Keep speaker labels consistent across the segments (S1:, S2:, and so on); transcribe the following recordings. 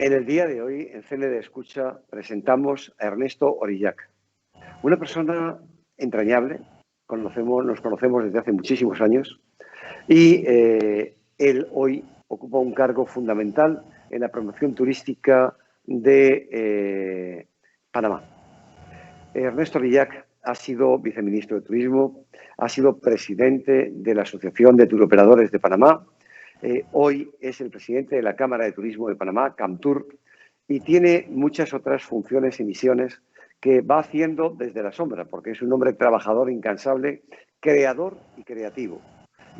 S1: En el día de hoy, en CNE de Escucha, presentamos a Ernesto Orillac, una persona entrañable. Nos conocemos desde hace muchísimos años y él hoy ocupa un cargo fundamental en la promoción turística de Panamá. Ernesto Orillac ha sido viceministro de Turismo, ha sido presidente de la Asociación de Turoperadores de Panamá. Hoy es el presidente de la Cámara de Turismo de Panamá, CAMTUR, y tiene muchas otras funciones y misiones que va haciendo desde la sombra, porque es un hombre trabajador, incansable, creador y creativo.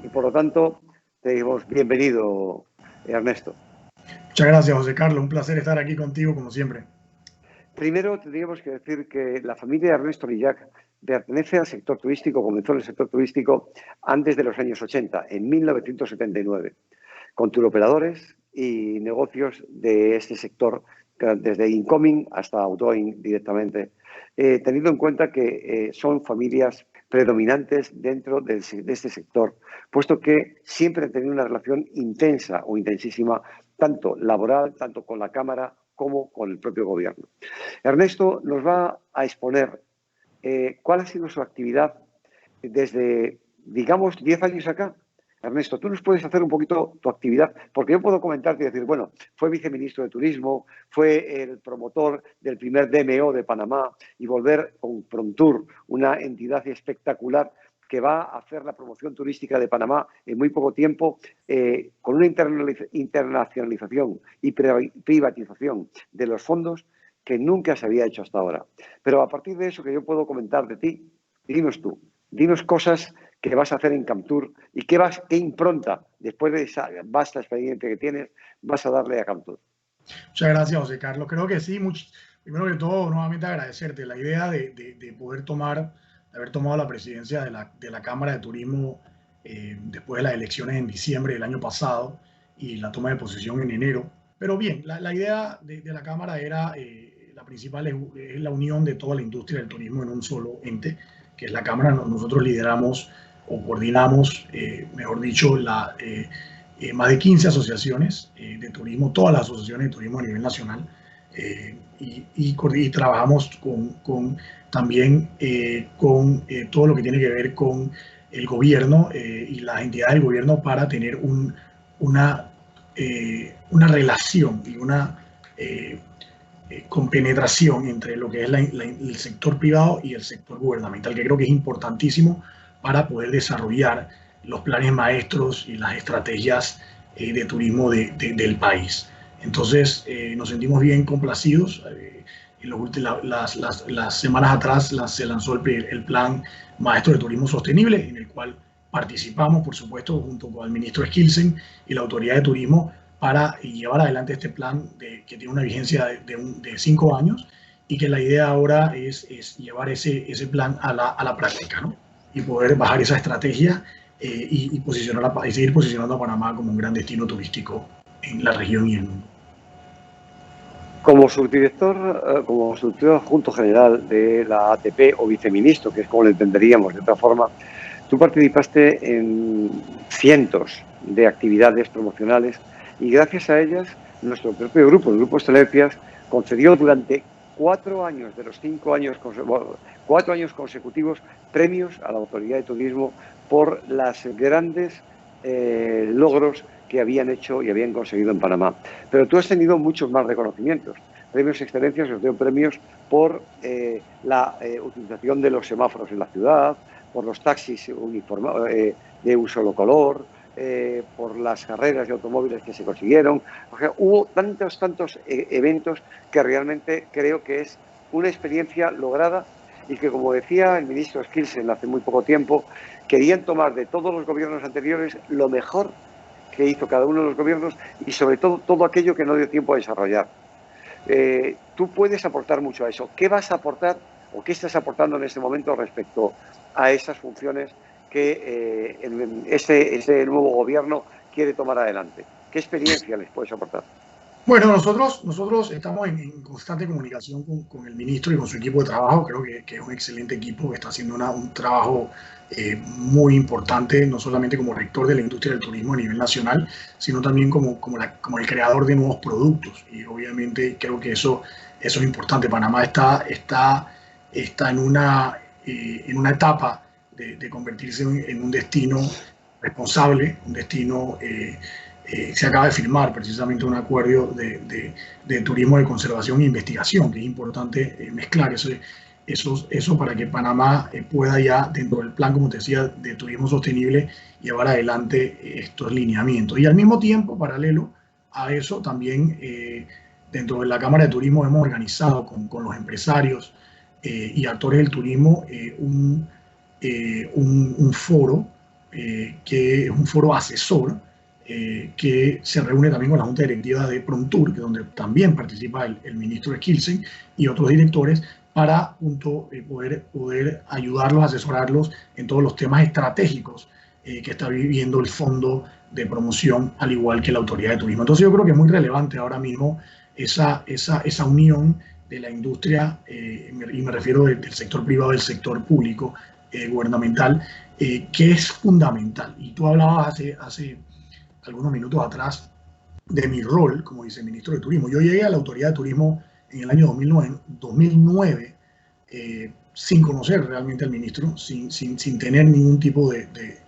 S1: Y por lo tanto, te digo bienvenido, Ernesto.
S2: Muchas gracias, José Carlos. Un placer estar aquí contigo, como siempre.
S1: Primero, tendríamos que decir que la familia de Ernesto Orillac pertenece al sector turístico, comenzó en el sector turístico antes de los años 80, en 1979, con turoperadores y negocios de este sector, desde incoming hasta outgoing directamente, teniendo en cuenta que son familias predominantes dentro de este sector, puesto que siempre han tenido una relación intensa o intensísima, tanto laboral, tanto con la Cámara como con el propio gobierno. Ernesto nos va a exponer cuál ha sido su actividad desde, digamos, 10 años acá. Ernesto, tú nos puedes hacer un poquito tu actividad, porque yo puedo comentarte y decir, bueno, fue viceministro de Turismo, fue el promotor del primer DMO de Panamá y volver con Promtur, una entidad espectacular que va a hacer la promoción turística de Panamá en muy poco tiempo, con una internacionalización y privatización de los fondos que nunca se había hecho hasta ahora. Pero a partir de eso que yo puedo comentar de ti, dinos cosas que vas a hacer en CAMTUR y qué impronta, después de esa vasta experiencia que tienes, vas a darle a CAMTUR.
S2: Muchas gracias, José Carlos. Creo que sí. Primero que todo, nuevamente agradecerte la idea de poder de haber tomado la presidencia de la Cámara de Turismo después de las elecciones en diciembre del año pasado y la toma de posesión en enero. Pero bien, la idea de la Cámara era, la principal es la unión de toda la industria del turismo en un solo ente, que es la Cámara. Nosotros lideramos o coordinamos, mejor dicho, más de 15 asociaciones de turismo, todas las asociaciones de turismo a nivel nacional, y trabajamos también con todo lo que tiene que ver con el gobierno y las entidades del gobierno para tener una relación y una compenetración entre lo que es el sector privado y el sector gubernamental, que creo que es importantísimo para poder desarrollar los planes maestros y las estrategias de turismo del país. Entonces, nos sentimos bien complacidos. Las semanas atrás se lanzó el plan maestro de turismo sostenible, en el cual participamos, por supuesto, junto con el ministro Skilsen y la autoridad de turismo, para llevar adelante este plan que tiene una vigencia de 5 años, y que la idea ahora es llevar ese plan a la práctica, ¿no? Y poder bajar esa estrategia y seguir posicionando a Panamá como un gran destino turístico en la región y en el mundo.
S1: Como subdirector adjunto general de la ATP, o viceministro, que es como lo entenderíamos de otra forma, tú participaste en cientos de actividades promocionales y gracias a ellas nuestro propio grupo, el Grupo Estelepias, concedió durante 4 años de los 5 años, 4 años consecutivos, premios a la Autoridad de Turismo por los grandes logros que habían hecho y habían conseguido en Panamá. Pero tú has tenido muchos más reconocimientos. Premios Excelencias, os dio premios por la utilización de los semáforos en la ciudad, por los taxis de un solo color, por las carreras de automóviles que se consiguieron. O sea, hubo tantos eventos que realmente creo que es una experiencia lograda y que, como decía el ministro Skilsen hace muy poco tiempo, querían tomar de todos los gobiernos anteriores lo mejor que hizo cada uno de los gobiernos y sobre todo aquello que no dio tiempo a desarrollar. Tú puedes aportar mucho a eso. ¿Qué vas a aportar o qué estás aportando en este momento respecto a esas funciones que este nuevo gobierno quiere tomar adelante? ¿Qué experiencia les puedes aportar?
S2: Bueno, nosotros estamos en constante comunicación con el ministro y con su equipo de trabajo. Creo que es un excelente equipo que está haciendo un trabajo muy importante, no solamente como rector de la industria del turismo a nivel nacional, sino también como el creador de nuevos productos. Y obviamente creo que eso es importante. Panamá está en una etapa de convertirse en un destino responsable, un destino se acaba de firmar precisamente un acuerdo de turismo de conservación e investigación, que es importante mezclar eso para que Panamá pueda ya, dentro del plan, como te decía, de turismo sostenible, llevar adelante estos lineamientos. Y al mismo tiempo, paralelo a eso, también dentro de la Cámara de Turismo hemos organizado con los empresarios y actores del turismo un foro, que es un foro asesor, que se reúne también con la Junta Directiva de Promtur, donde también participa el ministro Skilsen y otros directores, para poder ayudarlos, asesorarlos en todos los temas estratégicos que está viviendo el Fondo de Promoción, al igual que la Autoridad de Turismo. Entonces yo creo que es muy relevante ahora mismo esa unión de la industria, y me refiero del sector privado, del sector público, gubernamental, que es fundamental. Y tú hablabas hace algunos minutos atrás de mi rol como viceministro de Turismo. Yo llegué a la Autoridad de Turismo en el año 2009 sin conocer realmente al ministro, sin tener ningún tipo de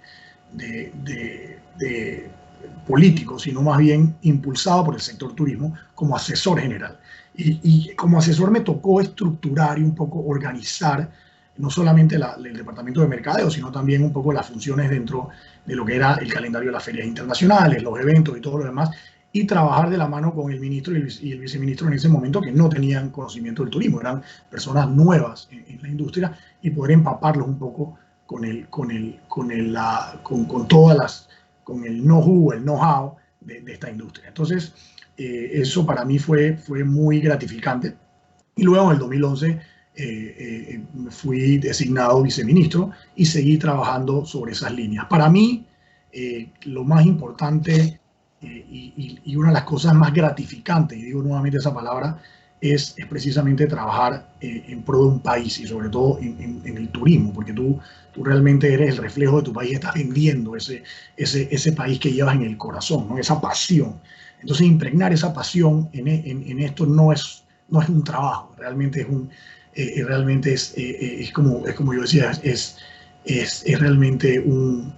S2: político, sino más bien impulsado por el sector turismo como asesor general. Y como asesor me tocó estructurar y un poco organizar no solamente el departamento de mercadeo, sino también un poco las funciones dentro de lo que era el calendario de las ferias internacionales, los eventos y todo lo demás, y trabajar de la mano con el ministro y el viceministro en ese momento, que no tenían conocimiento del turismo, eran personas nuevas en la industria, y poder empaparlos un poco con el know-how, el know-how de esta industria. Entonces, eso para mí fue muy gratificante. Y luego en el 2011 fui designado viceministro y seguí trabajando sobre esas líneas. Para mí, lo más importante y una de las cosas más gratificantes, y digo nuevamente esa palabra, es precisamente trabajar en pro de un país y sobre todo en el turismo, porque tú realmente eres el reflejo de tu país, estás vendiendo ese país que llevas en el corazón, ¿no? Esa pasión. Entonces, impregnar esa pasión en esto no es un trabajo, realmente es como yo decía, es realmente un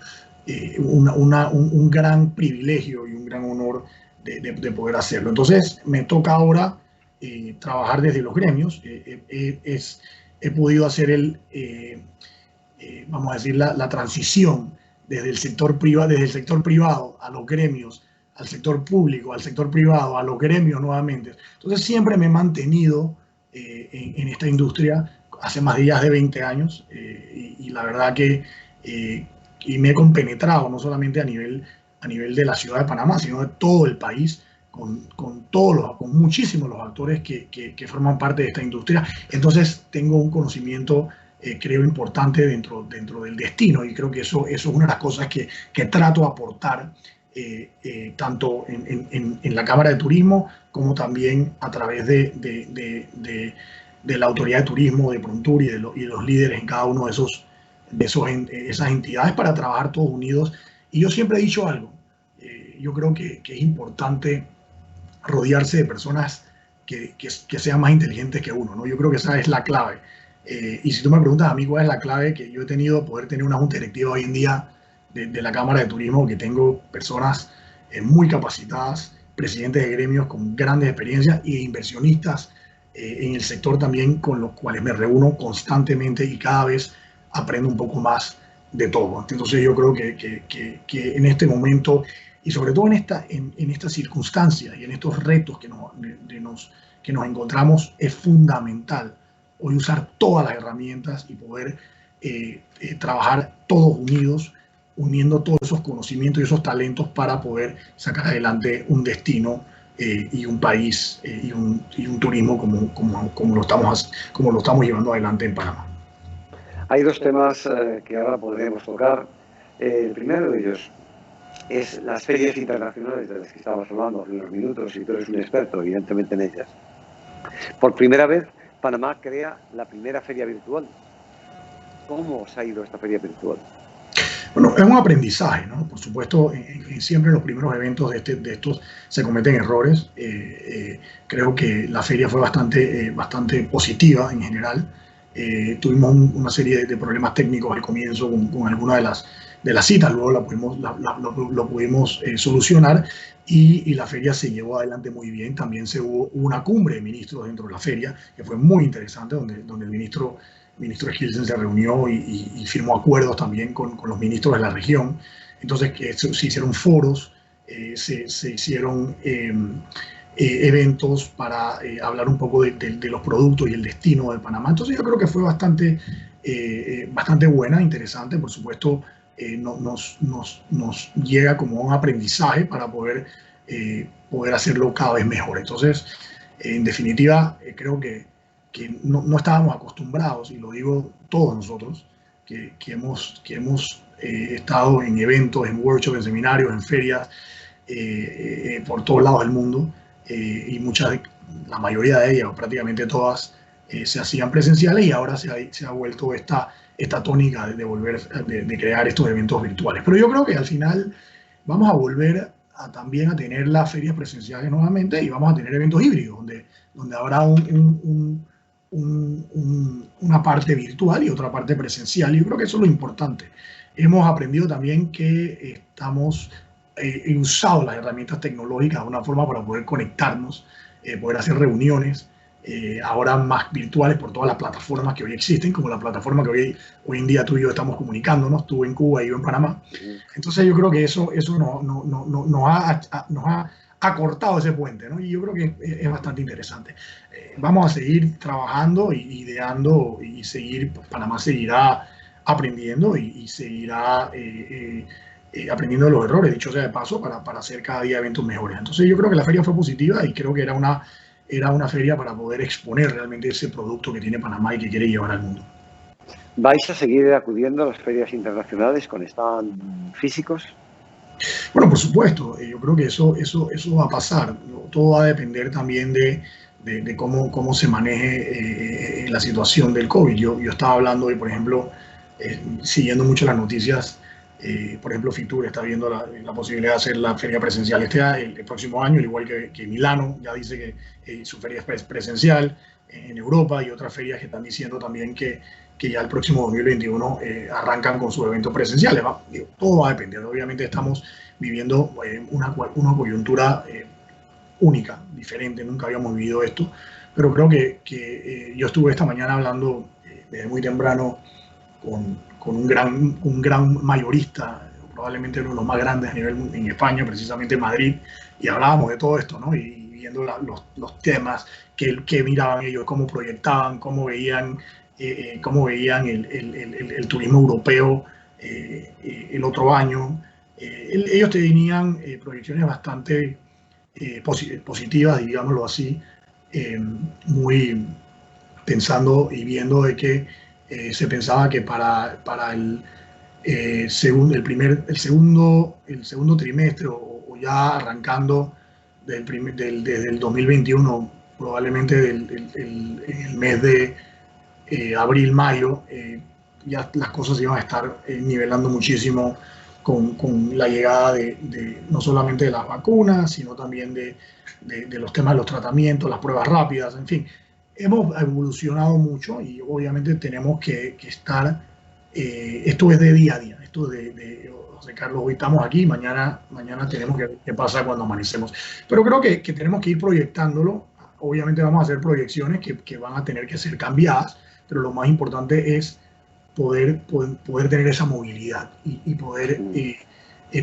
S2: gran privilegio y un gran honor de poder hacerlo. Entonces, me toca ahora trabajar desde los gremios. He podido hacer vamos a decir, la transición desde el sector privado a los gremios, al sector público, al sector privado, a los gremios nuevamente. Entonces siempre me he mantenido en esta industria hace más de 20 años y la verdad que y me he compenetrado no solamente a nivel de la ciudad de Panamá, sino de todo el país, con muchísimos los actores que forman parte de esta industria. Entonces tengo un conocimiento creo importante dentro del destino, y creo que eso es una de las cosas que trato de aportar tanto en la Cámara de Turismo como también a través de la Autoridad de Turismo, de Promtur y los líderes en cada uno de esas entidades, para trabajar todos unidos. Y yo siempre he dicho algo, yo creo que es importante rodearse de personas que sean más inteligentes que uno, ¿no? Yo creo que esa es la clave. Y si tú me preguntas a mí cuál es la clave que yo he tenido, poder tener una junta directiva hoy en día de la Cámara de Turismo, que tengo personas muy capacitadas, presidentes de gremios con grandes experiencias e inversionistas en el sector también, con los cuales me reúno constantemente y cada vez aprendo un poco más de todo. Entonces yo creo que en este momento, y sobre todo en estas circunstancias y en estos retos que nos encontramos, es fundamental hoy usar todas las herramientas y poder trabajar todos unidos, uniendo todos esos conocimientos y esos talentos para poder sacar adelante un destino y un país y un turismo como lo estamos llevando adelante en Panamá.
S1: Hay dos temas que ahora podremos tocar. El primero de ellos, es las ferias internacionales de las que estábamos hablando hace unos minutos, y tú eres un experto, evidentemente, en ellas. Por primera vez, Panamá crea la primera feria virtual. ¿Cómo os ha ido esta feria virtual?
S2: Bueno, es un aprendizaje, ¿no? Por supuesto, siempre en los primeros eventos de estos se cometen errores. Creo que la feria fue bastante positiva en general. Tuvimos una serie de problemas técnicos al comienzo con algunas de las citas, luego lo pudimos solucionar y la feria se llevó adelante muy bien. También hubo una cumbre de ministros dentro de la feria, que fue muy interesante, donde el ministro Skilsen se reunió y firmó acuerdos también con los ministros de la región. Entonces se hicieron foros, se hicieron eventos para hablar un poco de los productos y el destino de Panamá. Entonces yo creo que fue bastante buena, interesante. Por supuesto, nos llega como un aprendizaje para poder hacerlo cada vez mejor. Entonces, en definitiva, creo que no estábamos acostumbrados, y lo digo todos nosotros, que hemos estado en eventos, en workshops, en seminarios, en ferias, por todos lados del mundo, y la mayoría de ellas, o prácticamente todas, se hacían presenciales, y ahora se ha vuelto esta tónica de crear estos eventos virtuales. Pero yo creo que al final vamos a volver también a tener las ferias presenciales nuevamente, y vamos a tener eventos híbridos, donde habrá una parte virtual y otra parte presencial. Yo creo que eso es lo importante. Hemos aprendido también que hemos usado las herramientas tecnológicas de una forma para poder conectarnos, poder hacer reuniones, ahora más virtuales, por todas las plataformas que hoy existen, como la plataforma que hoy en día tú y yo estamos comunicándonos, tú en Cuba y yo en Panamá. Entonces yo creo que eso nos ha acortado ese puente, ¿no? Y yo creo que es bastante interesante. Vamos a seguir trabajando, ideando, y Panamá seguirá aprendiendo y seguirá aprendiendo de los errores, dicho sea de paso, para hacer cada día eventos mejores. Entonces yo creo que la feria fue positiva, y creo que era una feria para poder exponer realmente ese producto que tiene Panamá y que quiere llevar al mundo.
S1: ¿Vais a seguir acudiendo a las ferias internacionales con stand físicos?
S2: Bueno, por supuesto, yo creo que eso va a pasar. Todo va a depender también de cómo se maneje la situación del COVID. Yo estaba hablando de, por ejemplo, siguiendo mucho las noticias, por ejemplo, Fitur está viendo la posibilidad de hacer la feria presencial el próximo año, al igual que Milano ya dice que su feria es presencial en Europa, y otras ferias que están diciendo también que ya el próximo 2021 arrancan con sus eventos presenciales. Todo va a depender. Obviamente estamos viviendo una coyuntura única, diferente, nunca habíamos vivido esto, pero creo que yo estuve esta mañana hablando desde muy temprano con un gran mayorista, probablemente uno de los más grandes a nivel en España, precisamente en Madrid, y hablábamos de todo esto, ¿no? Y viendo los temas que miraban ellos, cómo proyectaban, cómo veían el turismo europeo el otro año. Ellos tenían proyecciones bastante positivas, digámoslo así, muy pensando y viendo de que se pensaba que para el segundo trimestre, o ya arrancando desde el 2021, probablemente el mes de abril, mayo, ya las cosas iban a estar nivelando muchísimo con la llegada no solamente de las vacunas, sino también de los temas de los tratamientos, las pruebas rápidas, en fin. Hemos evolucionado mucho, y obviamente tenemos que estar, esto es de día a día, esto José Carlos, hoy estamos aquí, mañana tenemos que ver qué pasa cuando amanecemos. Pero creo que tenemos que ir proyectándolo. Obviamente vamos a hacer proyecciones que van a tener que ser cambiadas, pero lo más importante es poder tener esa movilidad y poder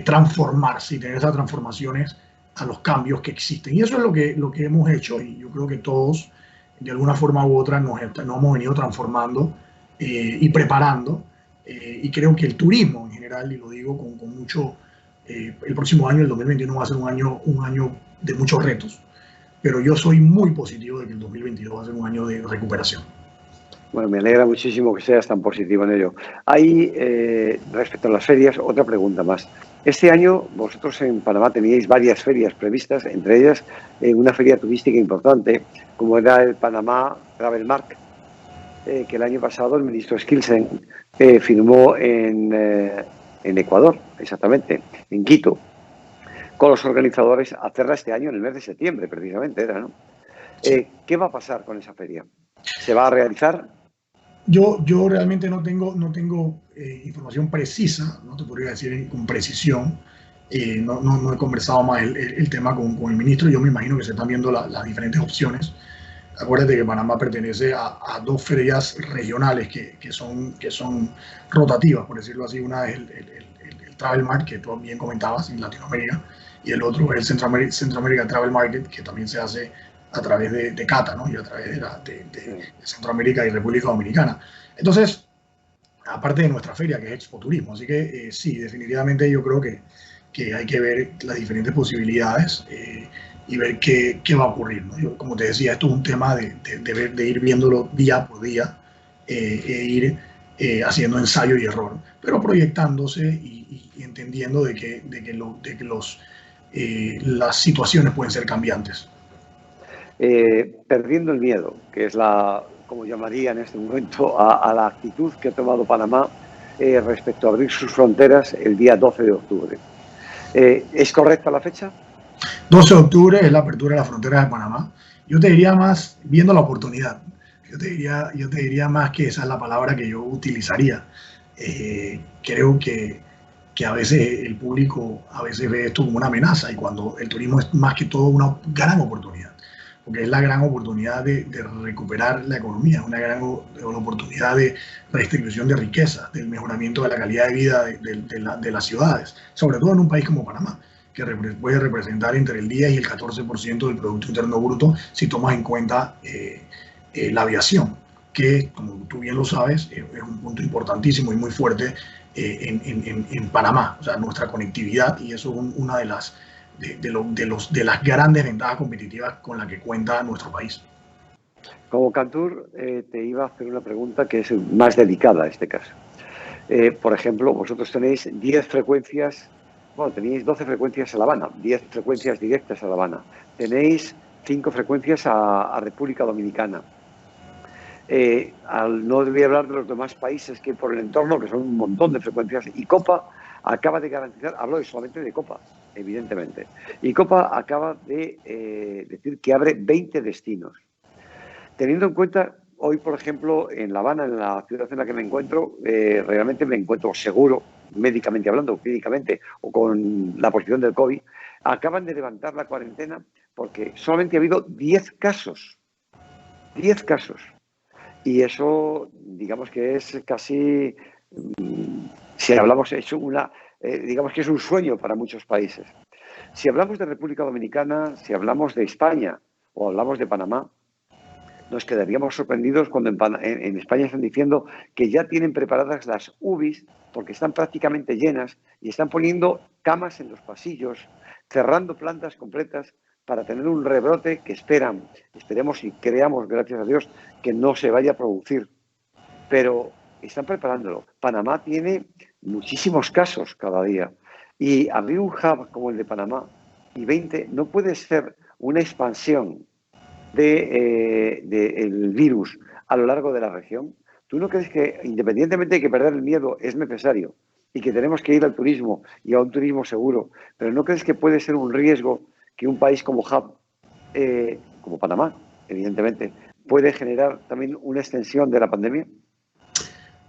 S2: transformarse y tener esas transformaciones a los cambios que existen. Y eso es lo que hemos hecho, y yo creo que todos, de alguna forma u otra, nos hemos venido transformando y preparando. Y creo que el turismo en general, y lo digo con mucho, el próximo año, el 2021, va a ser un año de muchos retos, pero yo soy muy positivo de que el 2022 va a ser un año de recuperación.
S1: Bueno, me alegra muchísimo que seas tan positivo en ello. Hay, respecto a las ferias, otra pregunta más. Este año vosotros en Panamá teníais varias ferias previstas, entre ellas una feria turística importante, como era el Panamá Travel Market, que el año pasado el ministro Skilsen firmó en Ecuador, exactamente, en Quito, con los organizadores a hacerla este año en el mes de septiembre, precisamente era, ¿no? ¿Qué va a pasar con esa feria? ¿Se va a realizar?
S2: Yo realmente no tengo información precisa, no te podría decir con precisión. No he conversado más el tema con el ministro. Yo me imagino que se están viendo las diferentes opciones. Acuérdate que Panamá pertenece a dos ferias regionales que son rotativas, por decirlo así. Una es el Travel Market, que tú bien comentabas, en Latinoamérica, y el otro es el Centroamérica Travel Market, que también se hace a través de CATA, ¿no? Y a través de Centroamérica y República Dominicana. Entonces, aparte de nuestra feria, que es Expo Turismo. Así que sí, definitivamente yo creo que hay que ver las diferentes posibilidades y ver qué va a ocurrir, ¿no? Yo, como te decía, esto es un tema de ir viéndolo día por día e ir haciendo ensayo y error, pero proyectándose y entendiendo de que las situaciones pueden ser cambiantes.
S1: Perdiendo el miedo, que es como llamaría en este momento, a la actitud que ha tomado Panamá respecto a abrir sus fronteras el día 12 de octubre. ¿Es correcta la fecha?
S2: 12 de octubre es la apertura de las fronteras de Panamá. Yo te diría más, viendo la oportunidad, yo te diría más que esa es la palabra que yo utilizaría. Creo que a veces el público a veces ve esto como una amenaza y cuando el turismo es más que todo una gran oportunidad, porque es la gran oportunidad de recuperar la economía, es una gran oportunidad de redistribución de riqueza, del mejoramiento de la calidad de vida de las ciudades, sobre todo en un país como Panamá, que puede representar entre el 10 y el 14% del Producto Interno Bruto si tomas en cuenta la aviación, que como tú bien lo sabes, es un punto importantísimo y muy fuerte en Panamá, o sea, nuestra conectividad, y eso es una de las grandes ventajas competitivas con las que cuenta nuestro país.
S1: Como Cantur, te iba a hacer una pregunta que es más delicada en este caso. Por ejemplo, vosotros tenéis 10 frecuencias, bueno, tenéis 12 frecuencias a La Habana, 10 frecuencias directas a La Habana, tenéis 5 frecuencias a República Dominicana. No voy a hablar de los demás países que por el entorno, que son un montón de frecuencias, y Copa acaba de garantizar, hablo solamente de Copa, evidentemente, y Copa acaba de decir que abre 20 destinos. Teniendo en cuenta, hoy, por ejemplo, en La Habana, en la ciudad en la que me encuentro, realmente me encuentro seguro, médicamente hablando, clínicamente, o con la posición del COVID, acaban de levantar la cuarentena porque solamente ha habido 10 casos. 10 casos. Y eso, digamos que es casi, si hablamos, digamos que es un sueño para muchos países. Si hablamos de República Dominicana, si hablamos de España o hablamos de Panamá, nos quedaríamos sorprendidos cuando en España están diciendo que ya tienen preparadas las UBIs porque están prácticamente llenas y están poniendo camas en los pasillos, cerrando plantas completas para tener un rebrote que esperemos y creamos, gracias a Dios, que no se vaya a producir. Pero están preparándolo. Panamá tiene muchísimos casos cada día y abrir un hub como el de Panamá y 20 no puede ser una expansión del virus a lo largo de la región. ¿Tú no crees que, independientemente de que perder el miedo es necesario y que tenemos que ir al turismo y a un turismo seguro, pero no crees que puede ser un riesgo que un país como hub, como Panamá, evidentemente, puede generar también una extensión de la pandemia?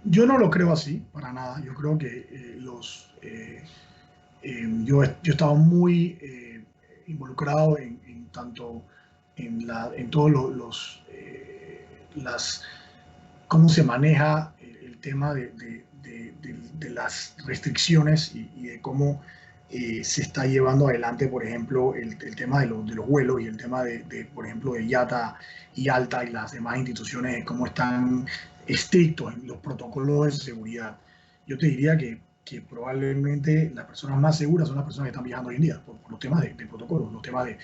S2: Yo no lo creo así, para nada. Yo creo que yo he estado muy involucrado en tanto en todos cómo se maneja el tema de las restricciones y de cómo se está llevando adelante, por ejemplo, el tema de los vuelos y el tema por ejemplo, de IATA y ALTA y las demás instituciones, cómo están estrictos en los protocolos de seguridad. Yo te diría que probablemente las personas más seguras son las personas que están viajando hoy en día, por los temas de protocolos, los temas de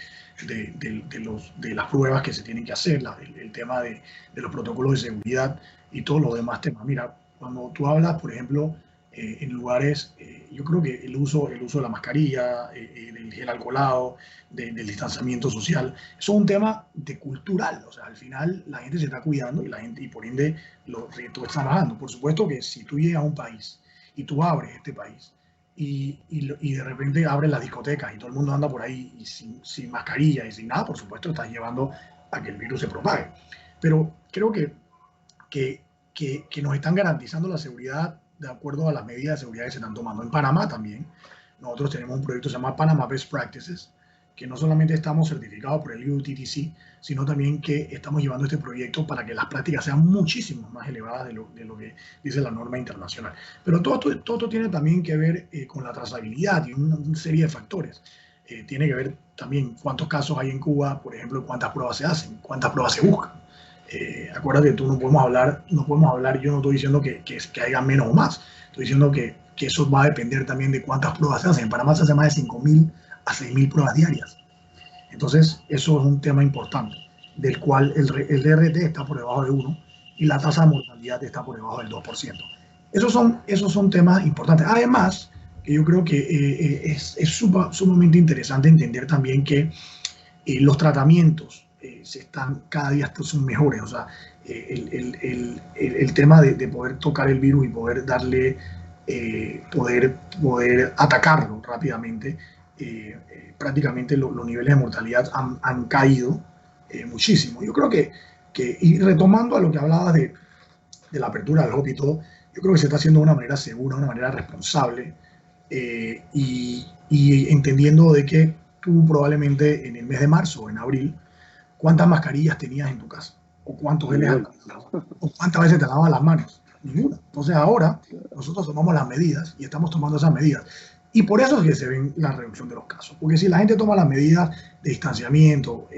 S2: las pruebas que se tienen que hacer, el tema de los protocolos de seguridad y todos los demás temas. Mira, cuando tú hablas, por ejemplo, en lugares, yo creo que el uso de la mascarilla, del gel alcoholado, del distanciamiento social, eso es un tema de cultural. O sea, al final la gente se está cuidando y por ende los riesgos están bajando. Por supuesto que si tú llegas a un país y tú abres este país y de repente abres las discotecas y todo el mundo anda por ahí y sin mascarilla y sin nada, por supuesto estás llevando a que el virus se propague. Pero creo que nos están garantizando la seguridad de acuerdo a las medidas de seguridad que se están tomando. En Panamá también, nosotros tenemos un proyecto que se llama Panama Best Practices, que no solamente estamos certificados por el UTTC, sino también que estamos llevando este proyecto para que las prácticas sean muchísimo más elevadas de lo que dice la norma internacional. Pero todo esto tiene también que ver con la trazabilidad y una serie de factores. Tiene que ver también cuántos casos hay en Cuba, por ejemplo, cuántas pruebas se hacen, cuántas pruebas se buscan. Acuérdate, tú no podemos hablar, yo no estoy diciendo que haya menos o más, estoy diciendo que eso va a depender también de cuántas pruebas se hacen. En Panamá se hacen más de 5.000 a 6.000 pruebas diarias. Entonces, eso es un tema importante, del cual el DRT está por debajo de 1 y la tasa de mortalidad está por debajo del 2%. Esos son temas importantes. Además, que yo creo que es sumamente interesante entender también que los tratamientos cada día son mejores. O sea, el tema de poder tocar el virus y poder darle, poder atacarlo rápidamente, prácticamente los niveles de mortalidad han caído muchísimo. Yo creo y retomando a lo que hablabas de la apertura del hub y todo, yo creo que se está haciendo de una manera segura, de una manera responsable, y entendiendo de que tú probablemente en el mes de marzo o en abril, ¿cuántas mascarillas tenías en tu casa? ¿O cuántos geles? ¿O cuántas veces te lavabas las manos? Ninguna. Entonces ahora nosotros tomamos las medidas y estamos tomando esas medidas. Y por eso es que se ven la reducción de los casos. Porque si la gente toma las medidas de distanciamiento,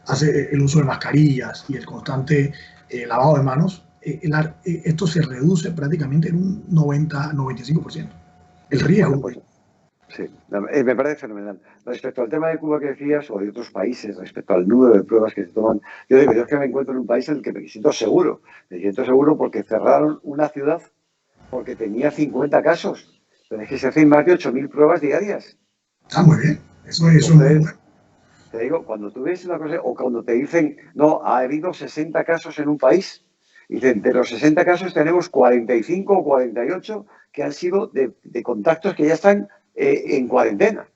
S2: hace el uso de mascarillas y el constante lavado de manos, esto se reduce prácticamente en un 90-95%. El riesgo.
S1: Bueno, pues, sí, me parece fenomenal. Respecto al tema de Cuba que decías, o de otros países, respecto al número de pruebas que se toman, yo digo, yo es que me encuentro en un país en el que me siento seguro. Me siento seguro porque cerraron una ciudad porque tenía 50 casos. Pero es que se hacen más de 8.000 pruebas diarias.
S2: Está muy bien. Eso es muy bueno.
S1: Te digo, cuando tú ves una cosa, o cuando te dicen, no, ha habido 60 casos en un país, dicen, de los 60 casos tenemos 45 o 48 que han sido de contactos que ya están en cuarentena.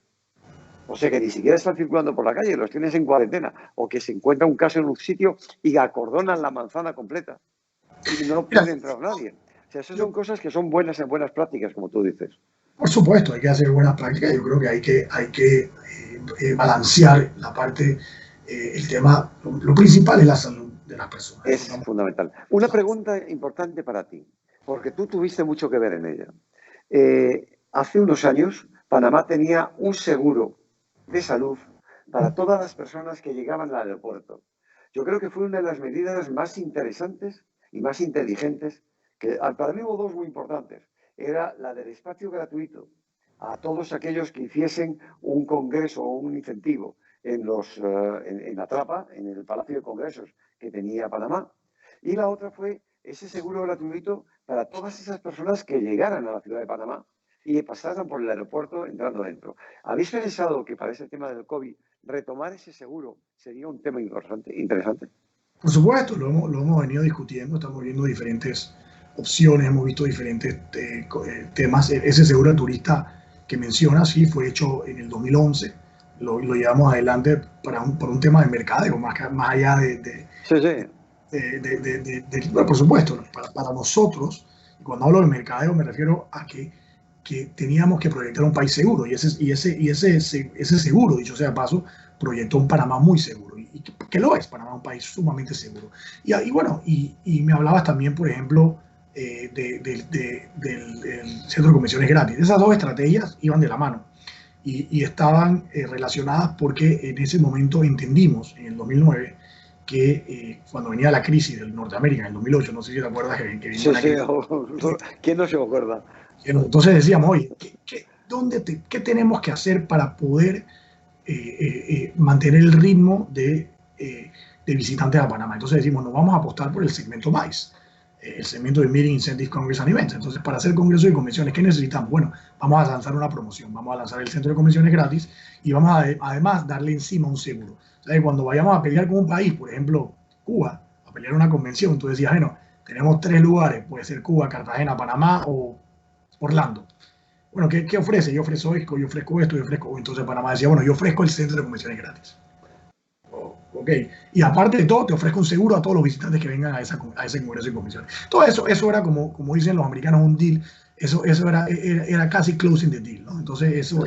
S1: O sea que ni siquiera están circulando por la calle, los tienes en cuarentena. O que se encuentra un caso en un sitio y acordonan la manzana completa. Y no puede entrar nadie. O sea, esas son cosas que son buenas prácticas, como tú dices.
S2: Por supuesto, hay que hacer buenas prácticas. Yo creo que hay que balancear la parte, el tema. Lo principal es la salud de las personas.
S1: Es fundamental. Una pregunta importante para ti, porque tú tuviste mucho que ver en ella. Hace unos años, Panamá tenía un seguro de salud para todas las personas que llegaban al aeropuerto. Yo creo que fue una de las medidas más interesantes y más inteligentes, que para mí hubo dos muy importantes. Era la del espacio gratuito a todos aquellos que hiciesen un congreso o un incentivo en la Trapa, en el Palacio de Congresos que tenía Panamá. Y la otra fue ese seguro gratuito para todas esas personas que llegaran a la ciudad de Panamá y pasaran por el aeropuerto entrando dentro. ¿Habéis pensado que para ese tema del COVID retomar ese seguro sería un tema interesante?
S2: Por supuesto, lo hemos venido discutiendo, estamos viendo diferentes opciones, hemos visto diferentes temas. Ese seguro de turista que mencionas, sí, fue hecho en el 2011, lo llevamos adelante por un tema de mercadeo, más allá por supuesto, para nosotros, cuando hablo de mercadeo me refiero a que teníamos que proyectar un país seguro, y ese seguro, dicho sea de paso, proyectó un Panamá muy seguro, y que lo es. Panamá es un país sumamente seguro. Y me hablabas también, por ejemplo, del centro de convenciones gratis. Esas dos estrategias iban de la mano y estaban relacionadas porque en ese momento entendimos, en el 2009, que cuando venía la crisis de Norteamérica en el 2008, no sé si te acuerdas que vino la crisis.
S1: ¿Quién no se acuerda?
S2: Entonces decíamos, oye, ¿qué tenemos que hacer para poder mantener el ritmo de visitantes a Panamá? Entonces decimos, nos vamos a apostar por el segmento MICE. el segmento de Meeting, Incentive, Congress and Events. Entonces, para hacer congresos y convenciones, ¿qué necesitamos? Bueno, vamos a lanzar una promoción, vamos a lanzar el centro de convenciones gratis y vamos a además darle encima un seguro. O sea, cuando vayamos a pelear con un país, por ejemplo, Cuba, a pelear una convención, tú decías, bueno, tenemos 3 lugares, puede ser Cuba, Cartagena, Panamá o Orlando. Bueno, ¿qué ofrece? Yo ofrezco esto, yo ofrezco esto, yo ofrezco. Entonces Panamá decía, bueno, yo ofrezco el centro de convenciones gratis. Ok. Y aparte de todo, te ofrezco un seguro a todos los visitantes que vengan a ese congreso de convenciones. Todo eso era como dicen los americanos, un deal. Eso era casi closing the deal, ¿no? Entonces eso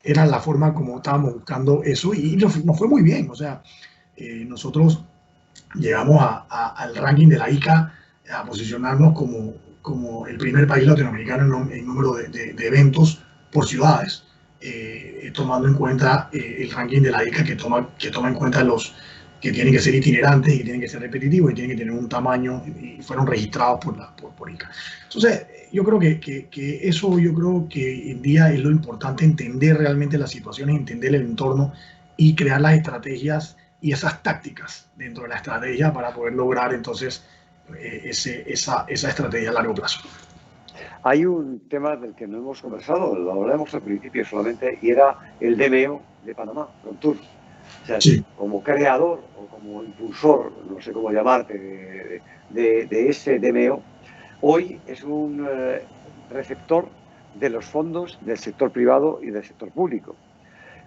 S2: era la forma como estábamos buscando eso y nos fue muy bien. O sea, nosotros llegamos al ranking de la ICA a posicionarnos como el primer país latinoamericano en número de eventos por ciudades, tomando en cuenta el ranking de la ICA que toma en cuenta los que tienen que ser itinerantes y que tienen que ser repetitivos y tienen que tener un tamaño y fueron registrados por ICA. Entonces, yo creo que eso, yo creo que hoy en día es lo importante, entender realmente las situaciones, entender el entorno y crear las estrategias y esas tácticas dentro de la estrategia para poder lograr entonces esa estrategia a largo plazo.
S1: Hay un tema del que no hemos conversado, lo hablamos al principio solamente, y era el DMO de Panamá, Frontour. O sea, sí, como creador o como impulsor, no sé cómo llamarte, de ese DMO, hoy es un receptor de los fondos del sector privado y del sector público.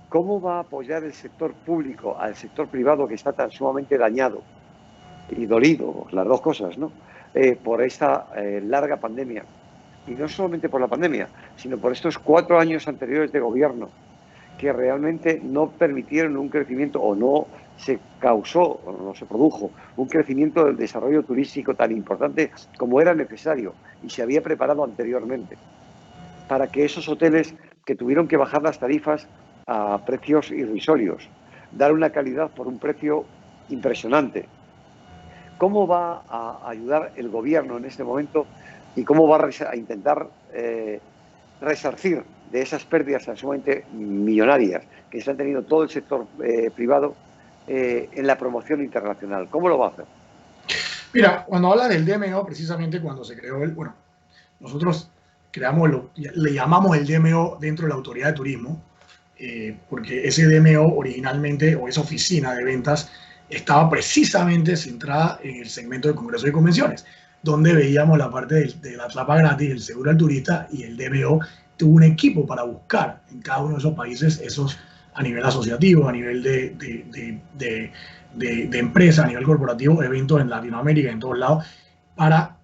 S1: ¿Cómo va a apoyar el sector público al sector privado que está tan sumamente dañado y dolido, las dos cosas, ¿no? Por esta larga pandemia? Y no solamente por la pandemia, sino por estos 4 años anteriores de gobierno que realmente no permitieron un crecimiento o no se causó o no se produjo un crecimiento del desarrollo turístico tan importante como era necesario y se había preparado anteriormente para que esos hoteles que tuvieron que bajar las tarifas a precios irrisorios, dar una calidad por un precio impresionante. ¿Cómo va a ayudar el gobierno en este momento y cómo va a intentar resarcir de esas pérdidas sumamente millonarias que se han tenido todo el sector privado en la promoción internacional? ¿Cómo lo va a hacer?
S2: Mira, cuando habla del DMO, precisamente cuando se creó bueno, nosotros le llamamos el DMO dentro de la Autoridad de Turismo, porque ese DMO originalmente, o esa oficina de ventas, estaba precisamente centrada en el segmento de congresos y convenciones, donde veíamos la parte de la tapa gratis, el seguro al turista, y el DMO tuvo un equipo para buscar en cada uno de esos países esos a nivel asociativo, a nivel de empresa, a nivel corporativo, eventos en Latinoamérica, en todos lados, para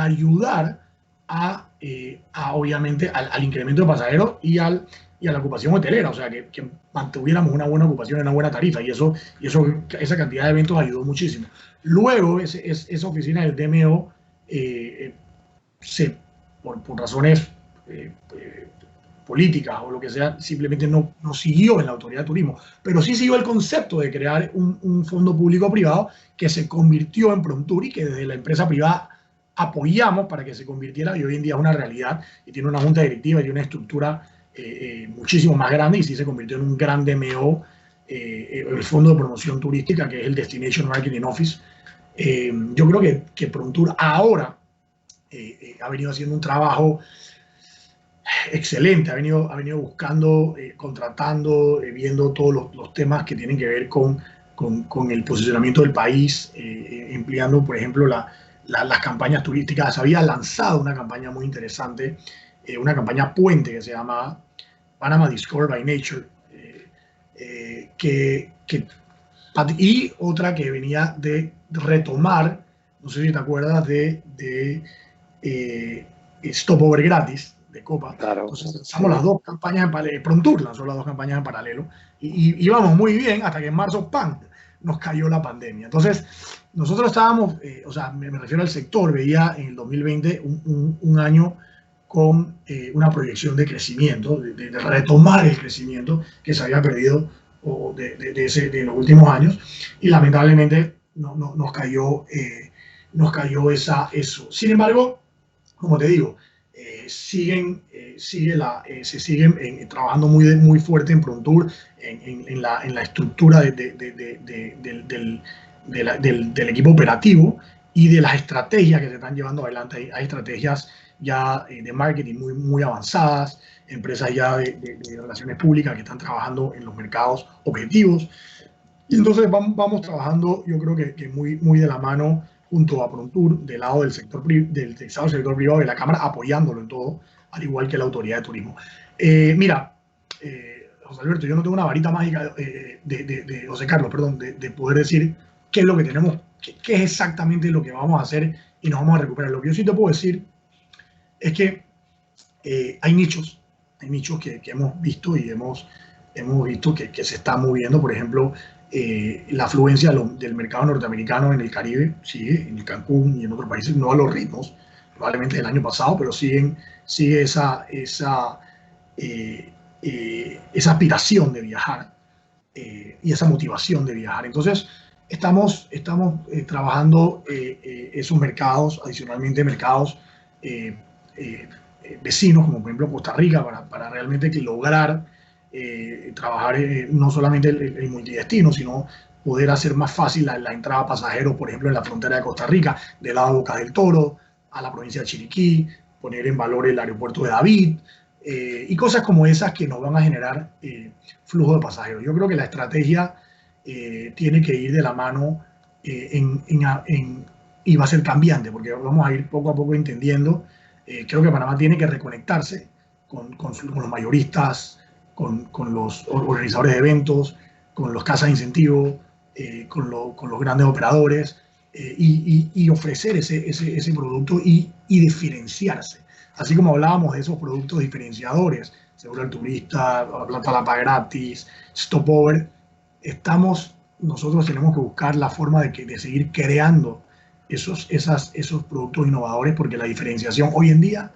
S2: ayudar obviamente al incremento de pasajeros y a la ocupación hotelera, o sea, que mantuviéramos una buena ocupación y una buena tarifa, y esa cantidad de eventos ayudó muchísimo. Luego, esa oficina del DMO, por razones políticas o lo que sea, simplemente no siguió en la Autoridad de Turismo, pero sí siguió el concepto de crear un fondo público-privado que se convirtió en Promtur y que desde la empresa privada apoyamos para que se convirtiera, y hoy en día es una realidad y tiene una junta directiva y una estructura muchísimo más grande, y sí se convirtió en un gran DMO, el Fondo de Promoción Turística, que es el Destination Marketing Office. Yo creo que Promtur ahora ha venido haciendo un trabajo excelente, ha venido buscando, contratando, viendo todos los temas que tienen que ver con el posicionamiento del país, empleando, por ejemplo, las campañas turísticas. Se había lanzado una campaña muy interesante, una campaña puente que se llama Panama Discovered by Nature, y otra que venía de retomar, no sé si te acuerdas, de Stopover gratis de Copa.
S1: Claro.
S2: Entonces lanzamos las dos campañas en paralelo. Promtur lanzó las dos campañas en paralelo y íbamos muy bien hasta que en marzo, ¡pam!, nos cayó la pandemia. Entonces nosotros estábamos, o sea, me refiero al sector, veía en el 2020 un año con una proyección de crecimiento, de retomar el crecimiento que se había perdido de los últimos años, y lamentablemente nos cayó eso. Sin embargo, como te digo, se siguen trabajando muy fuerte en Promtur, en la estructura del equipo operativo y de las estrategias que se están llevando adelante. Hay estrategias ya de marketing muy avanzadas, empresas ya de relaciones públicas que están trabajando en los mercados objetivos. Y entonces vamos trabajando, yo creo que muy de la mano junto a Prontour, del lado del sector privado, de la Cámara, apoyándolo en todo, al igual que la Autoridad de Turismo. Mira, José Alberto, yo no tengo una varita mágica José Carlos, perdón, de poder decir qué es lo que tenemos, qué es exactamente lo que vamos a hacer y nos vamos a recuperar. Lo que yo sí te puedo decir es que hay nichos que hemos visto y hemos visto que se está moviendo. Por ejemplo, la afluencia del mercado norteamericano en el Caribe sigue, en el Cancún y en otros países, no a los ritmos probablemente del año pasado, pero sigue esa aspiración de viajar y esa motivación de viajar. Entonces, estamos trabajando esos mercados, adicionalmente mercados vecinos, como por ejemplo Costa Rica, para realmente lograr trabajar no solamente el multidestino, sino poder hacer más fácil la entrada a pasajeros, por ejemplo, en la frontera de Costa Rica, del lado de Bocas del Toro, a la provincia de Chiriquí, poner en valor el aeropuerto de David, y cosas como esas que nos van a generar flujo de pasajeros. Yo creo que la estrategia tiene que ir de la mano y va a ser cambiante, porque vamos a ir poco a poco entendiendo. Creo que Panamá tiene que reconectarse con los mayoristas, con los organizadores de eventos, con los casas de incentivo, con los grandes operadores, y ofrecer ese producto y diferenciarse. Así como hablábamos de esos productos diferenciadores, seguro al turista, Palapa gratis, stopover, nosotros tenemos que buscar la forma de seguir creando esos productos innovadores, porque la diferenciación hoy en día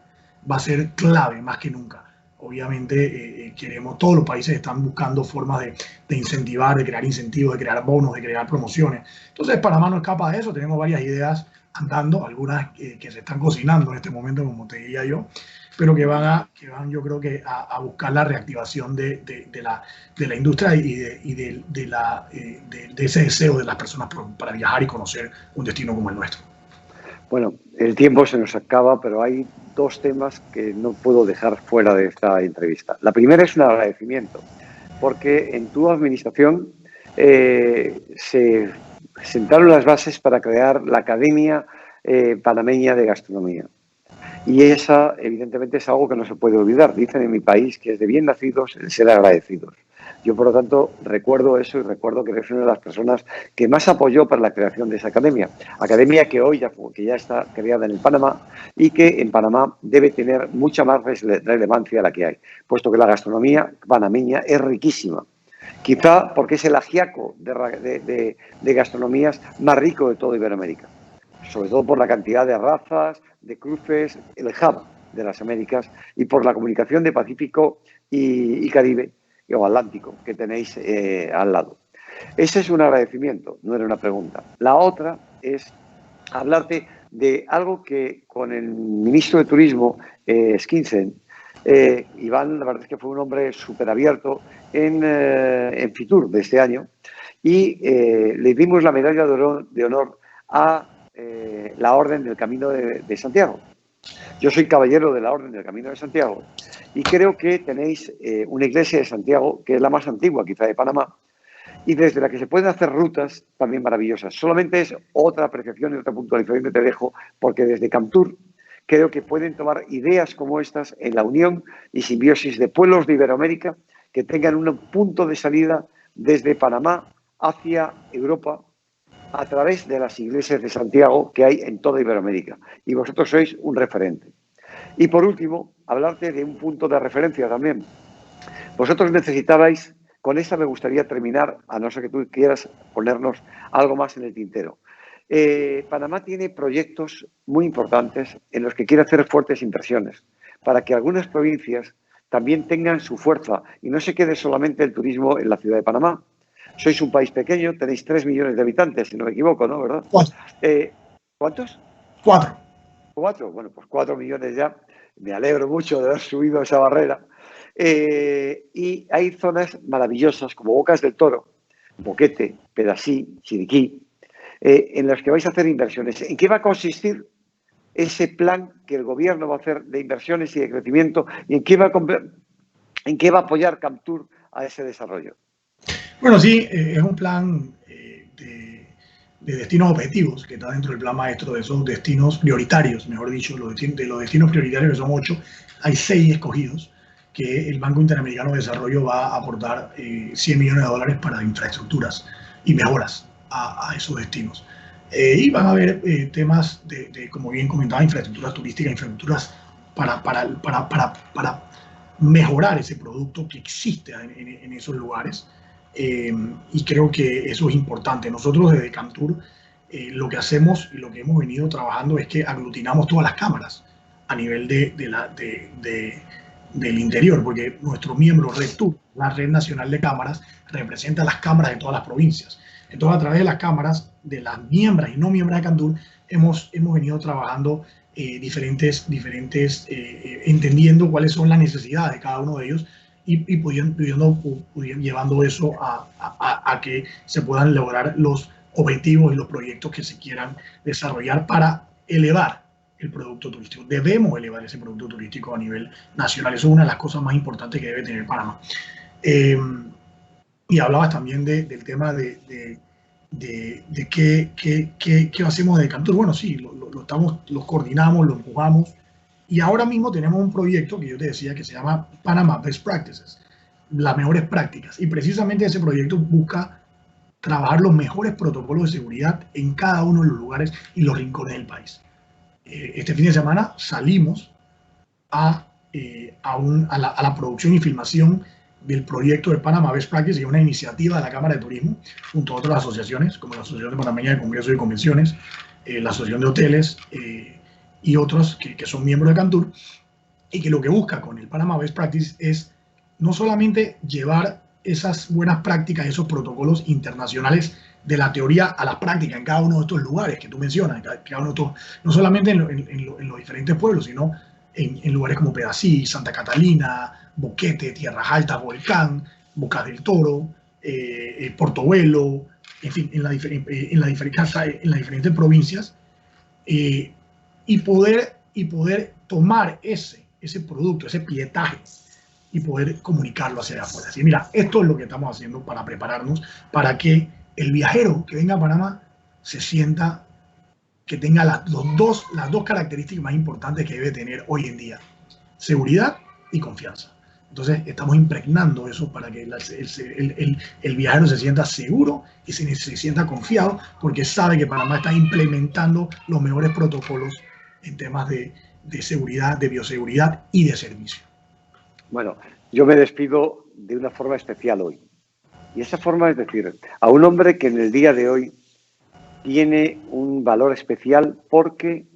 S2: va a ser clave más que nunca. Obviamente todos los países están buscando formas de incentivar, de crear incentivos, de crear bonos, de crear promociones. Entonces Panamá no escapa de eso, tenemos varias ideas andando, algunas que se están cocinando en este momento, como te diría yo, pero que van yo creo que a buscar la reactivación de la industria y de ese deseo de las personas para viajar y conocer un destino como el nuestro.
S1: Bueno, el tiempo se nos acaba, pero hay dos temas que no puedo dejar fuera de esta entrevista. La primera es un agradecimiento, porque en tu administración se sentaron las bases para crear la Academia Panameña de Gastronomía. Y esa, evidentemente, es algo que no se puede olvidar. Dicen en mi país que es de bien nacidos el ser agradecidos. Yo, por lo tanto, recuerdo eso y recuerdo que eres una de las personas que más apoyó para la creación de esa academia. Academia que hoy ya está creada en el Panamá y que en Panamá debe tener mucha más relevancia de la que hay, puesto que la gastronomía panameña es riquísima. Quizá porque es el ajiaco de gastronomías más rico de toda Iberoamérica, sobre todo por la cantidad de razas, de cruces, el hub de las Américas y por la comunicación de Pacífico y Caribe o Atlántico que tenéis al lado. Ese es un agradecimiento, no era una pregunta. La otra es hablarte de algo que con el ministro de Turismo, Skinsen, Iván, la verdad es que fue un hombre súper abierto en Fitur de este año y le dimos la medalla de honor a la Orden del Camino de Santiago. Yo soy caballero de la Orden del Camino de Santiago y creo que tenéis una iglesia de Santiago que es la más antigua quizá de Panamá y desde la que se pueden hacer rutas también maravillosas. Solamente es otra apreciación y otra puntualización que te dejo, porque desde Camtur creo que pueden tomar ideas como estas en la unión y simbiosis de pueblos de Iberoamérica que tengan un punto de salida desde Panamá hacia Europa a través de las iglesias de Santiago que hay en toda Iberoamérica. Y vosotros sois un referente. Y por último, hablarte de un punto de referencia también. Vosotros necesitabais, con esta me gustaría terminar, a no ser que tú quieras ponernos algo más en el tintero. Panamá tiene proyectos muy importantes en los que quiere hacer fuertes inversiones para que algunas provincias también tengan su fuerza y no se quede solamente el turismo en la ciudad de Panamá. Sois un país pequeño, tenéis 3 millones de habitantes, si no me equivoco, ¿no? ¿Verdad?
S2: 4.
S1: ¿Cuántos?
S2: 4.
S1: 4, bueno, pues 4 millones ya. Me alegro mucho de haber subido esa barrera. Y hay zonas maravillosas como Bocas del Toro, Boquete, Pedasí, Chiriquí, en los que vais a hacer inversiones. ¿En qué va a consistir ese plan que el gobierno va a hacer de inversiones y de crecimiento y en qué va a apoyar Camptur a ese desarrollo?
S2: Bueno, sí, es un plan de destinos objetivos que está dentro del plan maestro de esos destinos prioritarios, mejor dicho, de los destinos prioritarios que son 8, hay 6 escogidos que el Banco Interamericano de Desarrollo va a aportar $100 millones para infraestructuras y mejoras a esos destinos. Y van a haber temas como bien comentaba, infraestructuras turísticas, infraestructuras para mejorar ese producto que existe en esos lugares. Y creo que eso es importante. Nosotros desde Camptur lo que hacemos y lo que hemos venido trabajando es que aglutinamos todas las cámaras a nivel del interior, porque nuestro miembro RedTur, la Red Nacional de Cámaras, representa las cámaras de todas las provincias. Entonces, a través de las cámaras de las miembros y no miembros de Camptur, hemos venido trabajando entendiendo cuáles son las necesidades de cada uno de ellos y llevando eso a que se puedan lograr los objetivos y los proyectos que se quieran desarrollar para elevar el producto turístico. Debemos elevar ese producto turístico a nivel nacional. Eso es una de las cosas más importantes que debe tener Panamá. Y hablabas también del tema de qué hacemos de Camptur. Bueno, sí, lo coordinamos, lo empujamos. Y ahora mismo tenemos un proyecto que yo te decía que se llama Panama Best Practices, las mejores prácticas. Y precisamente ese proyecto busca trabajar los mejores protocolos de seguridad en cada uno de los lugares y los rincones del país. Este fin de semana salimos a la producción y filmación del proyecto de Panama Best Practices, que es una iniciativa de la Cámara de Turismo, junto a otras asociaciones, como la Asociación de Panameña de Congresos y Convenciones, la Asociación de Hoteles y otros que son miembros de Camptur, y que lo que busca con el Panama Best Practices es no solamente llevar esas buenas prácticas, esos protocolos internacionales de la teoría a la práctica en cada uno de estos lugares que tú mencionas, no solamente en los diferentes pueblos, sino en lugares como Pedací, Santa Catalina, Boquete, Tierras Altas, Volcán, Bocas del Toro, Portobelo, en fin, en las diferentes provincias, y poder tomar ese producto, ese pietaje, y poder comunicarlo hacia afuera. Así, mira, esto es lo que estamos haciendo para prepararnos para que el viajero que venga a Panamá se sienta que tenga las dos características más importantes que debe tener hoy en día: seguridad y confianza. Entonces, estamos impregnando eso para que el viajero se sienta seguro y se sienta confiado, porque sabe que Panamá está implementando los mejores protocolos en temas de seguridad, de bioseguridad y de servicio.
S1: Bueno, yo me despido de una forma especial hoy. Y esa forma es decir, a un hombre que en el día de hoy tiene un valor especial porque,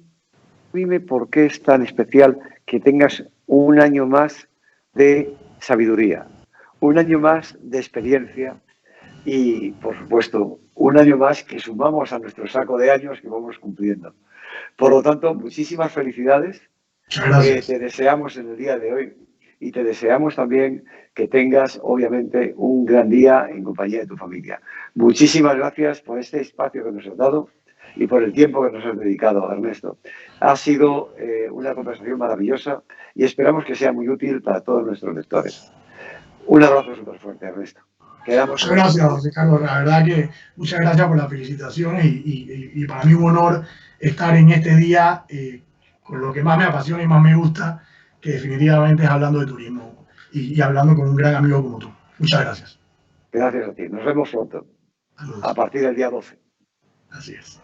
S1: dime por qué es tan especial que tengas un año más de sabiduría, un año más de experiencia y, por supuesto, un año más que sumamos a nuestro saco de años que vamos cumpliendo. Por lo tanto, muchísimas felicidades que te deseamos en el día de hoy y te deseamos también que tengas, obviamente, un gran día en compañía de tu familia. Muchísimas gracias por este espacio que nos has dado y por el tiempo que nos has dedicado, Ernesto. Ha sido una conversación maravillosa y esperamos que sea muy útil para todos nuestros lectores. Un abrazo súper fuerte, Ernesto.
S2: Muchas gracias, Ricardo. La verdad que muchas gracias por las felicitaciones y para mí un honor estar en este día con lo que más me apasiona y más me gusta, que definitivamente es hablando de turismo y hablando con un gran amigo como tú. Muchas gracias.
S1: Gracias a ti. Nos vemos pronto. A partir del día 12.
S2: Así es.